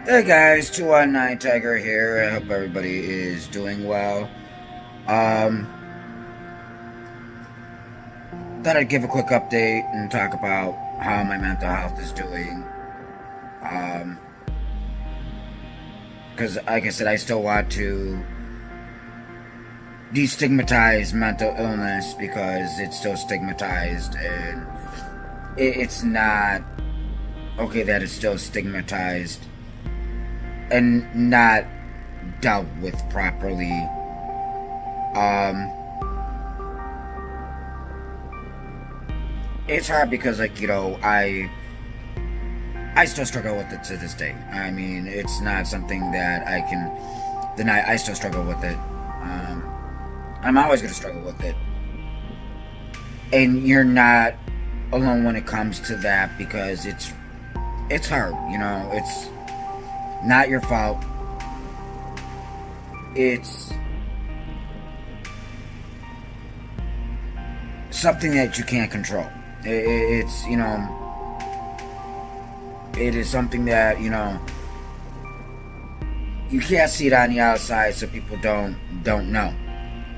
Hey guys, 219 Tiger here. I hope everybody is doing well. Um, Thought I'd give a quick update and talk about how my mental health is doing. Because, like I said, I still want to destigmatize mental illness because it's still stigmatized, and it's not okay that it's still stigmatized and not dealt with properly. It's hard because, I still struggle with it to this day. I mean, it's not something that I can deny. I still struggle with it. I'm always going to struggle with it. And you're not alone when it comes to that, because it's hard, it's not your fault. It's something that you can't control. It's it is something that, you can't see it on the outside, so people don't know.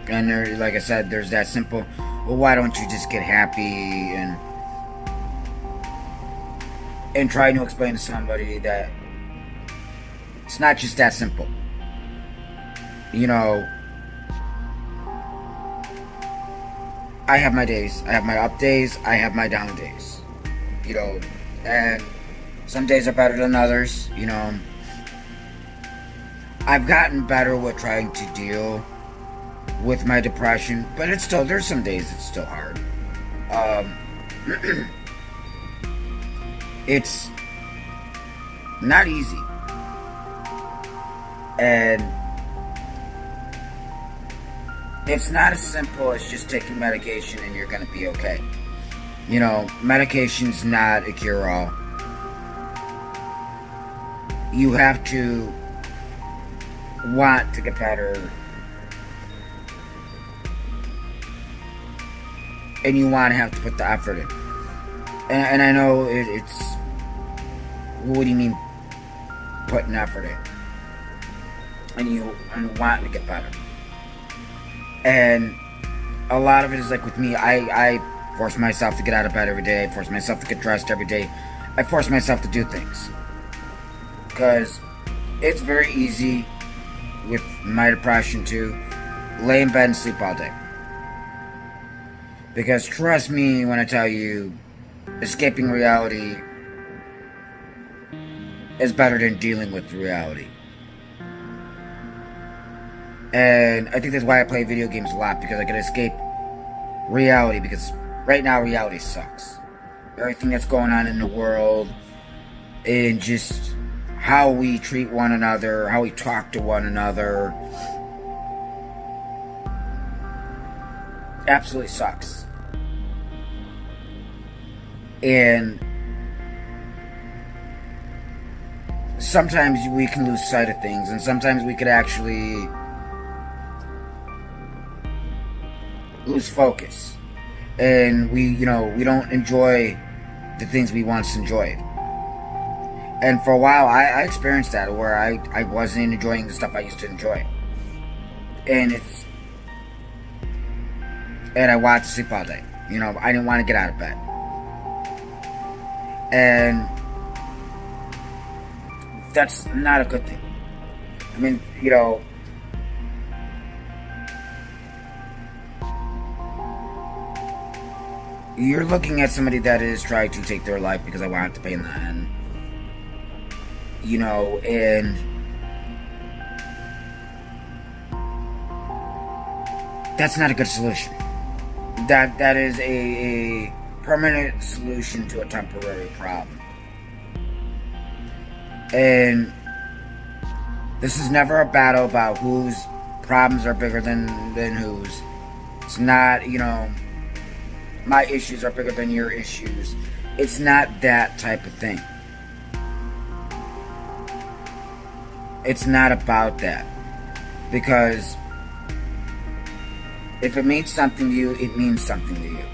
And there, like I said, there's that simple, well, why don't you just get happy, and trying to explain to somebody that it's not just that simple. I have my days. I have my up days. I have my down days. And some days are better than others. I've gotten better with trying to deal with my depression, but there's some days it's still hard. It's not easy. And it's not as simple as just taking medication and you're going to be okay. Medication's not a cure-all. You have to want to get better. And you want to have to put the effort in. And I know it's... What do you mean putting effort in? And you want to get better. And a lot of it is like with me, I force myself to get out of bed every day. I force myself to get dressed every day. I force myself to do things. Because it's very easy with my depression to lay in bed and sleep all day. Because trust me when I tell you, escaping reality is better than dealing with reality. And I think that's why I play video games a lot, because I can escape reality, because right now reality sucks. Everything that's going on in the world, and just how we treat one another, how we talk to one another, absolutely sucks. And sometimes we can lose sight of things, and sometimes we could actually lose focus, and we don't enjoy the things we once enjoyed. And for a while I experienced that, where I wasn't enjoying the stuff I used to enjoy, and I wanted to sleep all day. I didn't want to get out of bed, and that's not a good thing. I mean, you're looking at somebody that is trying to take their life because I want to pay in the end. And that's not a good solution. That is a permanent solution to a temporary problem. And this is never a battle about whose problems are bigger than whose. It's not, my issues are bigger than your issues. It's not that type of thing. It's not about that. Because if it means something to you, it means something to you.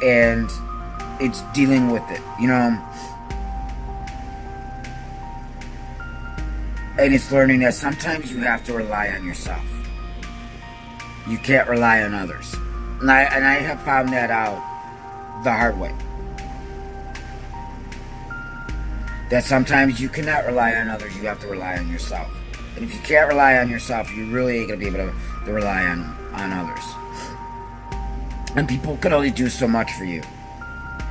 And it's dealing with it. And it's learning that sometimes you have to rely on yourself. You can't rely on others. And I have found that out the hard way. That sometimes you cannot rely on others, you have to rely on yourself. And if you can't rely on yourself, you really ain't going to be able to rely on others. And people can only do so much for you.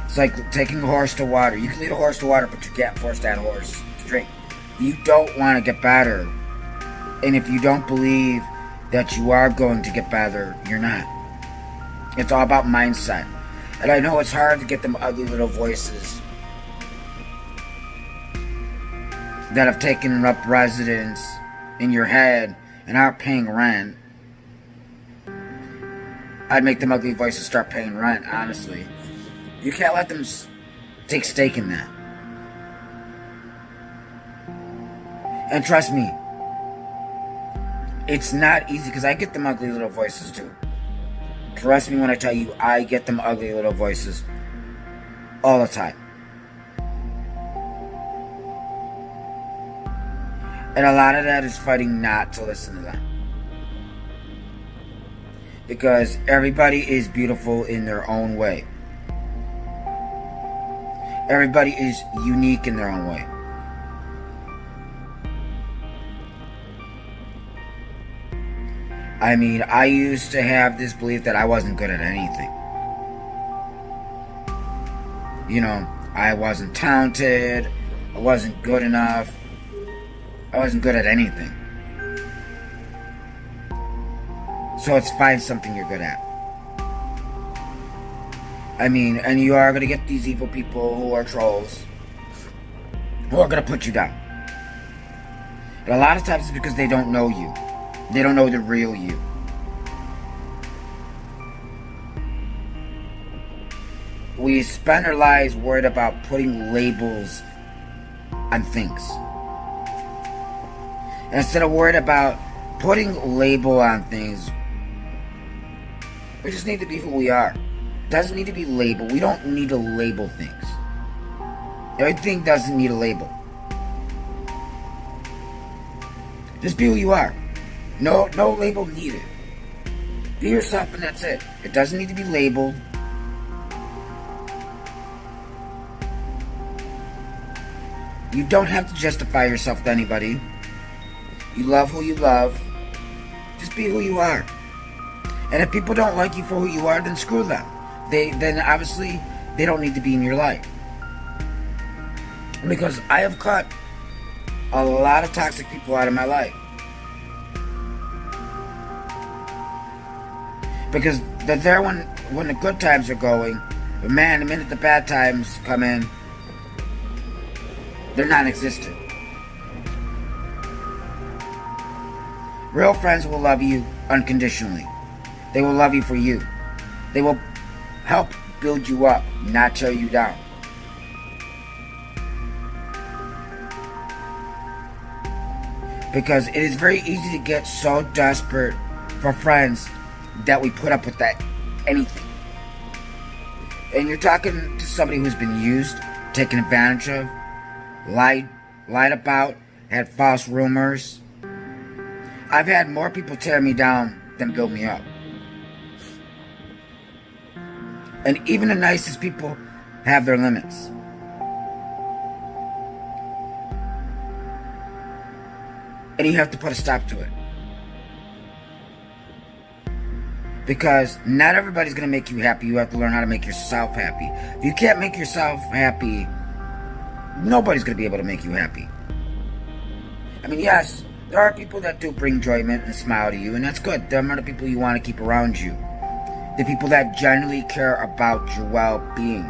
It's like taking a horse to water. You can lead a horse to water, but you can't force that horse to drink. You don't want to get better. And if you don't believe that you are going to get better, you're not. It's all about mindset. And I know it's hard to get them ugly little voices that have taken up residence in your head and aren't paying rent. I'd make them ugly voices start paying rent, honestly. You can't let them take stake in that. And trust me, it's not easy, because I get them ugly little voices too. Trust me when I tell you, I get them ugly little voices all the time. And a lot of that is fighting not to listen to them. Because everybody is beautiful in their own way. Everybody is unique in their own way. I mean, I used to have this belief that I wasn't good at anything. You know, I wasn't talented, I wasn't good enough, I wasn't good at anything. So let's find something you're good at. I mean, and you are going to get these evil people who are trolls, who are going to put you down. And a lot of times it's because they don't know you. They don't know the real you. We spend our lives worried about putting labels on things. Instead of worried about putting label on things, we just need to be who we are. It doesn't need to be labeled. We don't need to label things. Everything doesn't need a label. Just be who you are. No label needed. Be yourself and that's it. It doesn't need to be labeled. You don't have to justify yourself to anybody. You love who you love. Just be who you are. And if people don't like you for who you are, then screw them. Then obviously they don't need to be in your life. Because I have cut a lot of toxic people out of my life. Because they're there when the good times are going. But man, the minute the bad times come in, they're non-existent. Real friends will love you unconditionally. They will love you for you. They will help build you up, not tear you down. Because it is very easy to get so desperate for friends that we put up with that anything. And you're talking to somebody who's been used, taken advantage of, lied about, had false rumors. I've had more people tear me down than build me up. And even the nicest people have their limits. And you have to put a stop to it. Because not everybody's going to make you happy. You have to learn how to make yourself happy. If you can't make yourself happy, nobody's going to be able to make you happy. I mean, yes, there are people that do bring enjoyment and smile to you, and that's good. Them are the people you want to keep around you. The people that genuinely care about your well-being.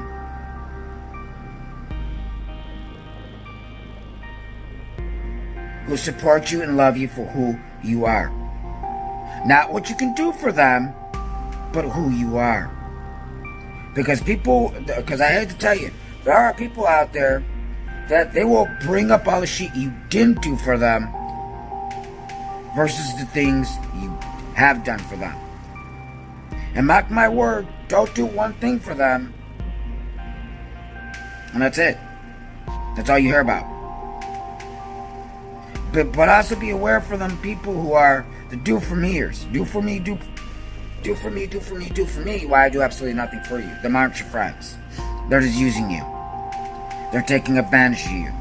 Who support you and love you for who you are. Not what you can do for them, but who you are. Because I hate to tell you, there are people out there that they will bring up all the shit you didn't do for them versus the things you have done for them. And mark my word, don't do one thing for them, and that's it. That's all you hear about. But also be aware for them people who are the do for meers. Do for me, do for me, do for me, do for me. Why I do absolutely nothing for you. Them aren't your friends. They're just using you. They're taking advantage of you.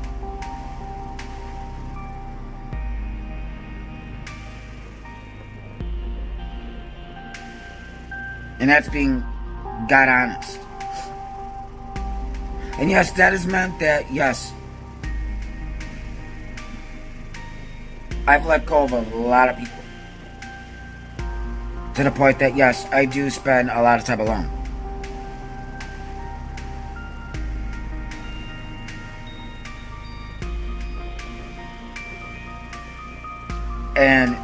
And that's being God honest. And yes, that has meant that, yes, I've let go of a lot of people. To the point that, yes, I do spend a lot of time alone. And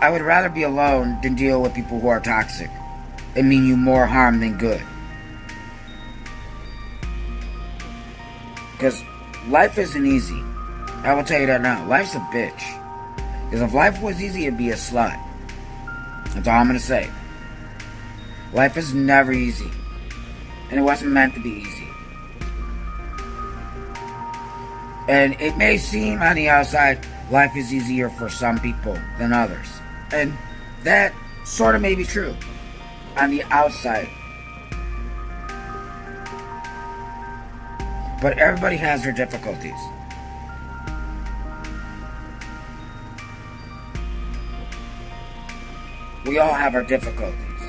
I would rather be alone than deal with people who are toxic and mean you more harm than good. Because life isn't easy. I will tell you that now. Life's a bitch. Because if life was easy, it'd be a slut. That's all I'm going to say. Life is never easy. And it wasn't meant to be easy. And it may seem on the outside, life is easier for some people than others. And that sort of may be true on the outside. But everybody has their difficulties. We all have our difficulties.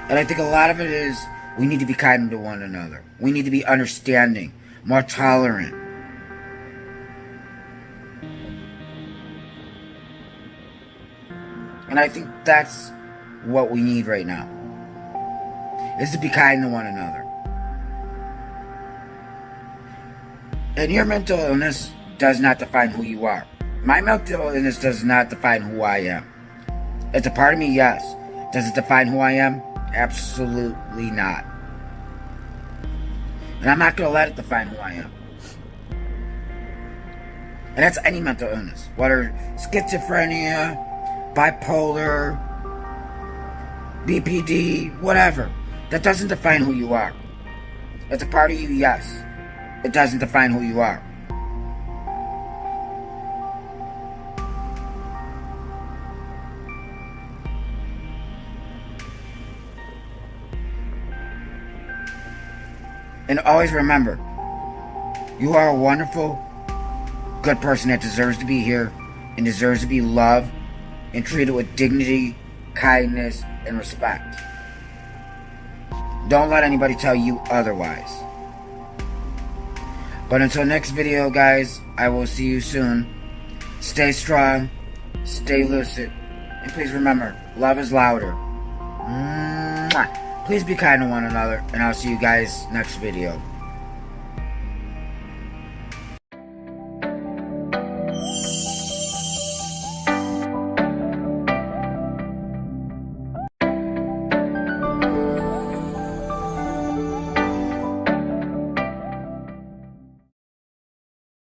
And I think a lot of it is we need to be kind to one another. We need to be understanding, more tolerant. And I think that's what we need right now. Is to be kind to one another. And your mental illness does not define who you are. My mental illness does not define who I am. It's a part of me, yes. Does it define who I am? Absolutely not. And I'm not going to let it define who I am. And that's any mental illness. Whether schizophrenia, bipolar, BPD, whatever. That doesn't define who you are. It's a part of you, yes. It doesn't define who you are. And always remember, you are a wonderful, good person that deserves to be here and deserves to be loved and treated with dignity, kindness, and respect. Don't let anybody tell you otherwise. But until next video, guys, I will see you soon. Stay strong, stay lucid, and please remember, love is louder. Mwah. Please be kind to one another, and I'll see you guys next video.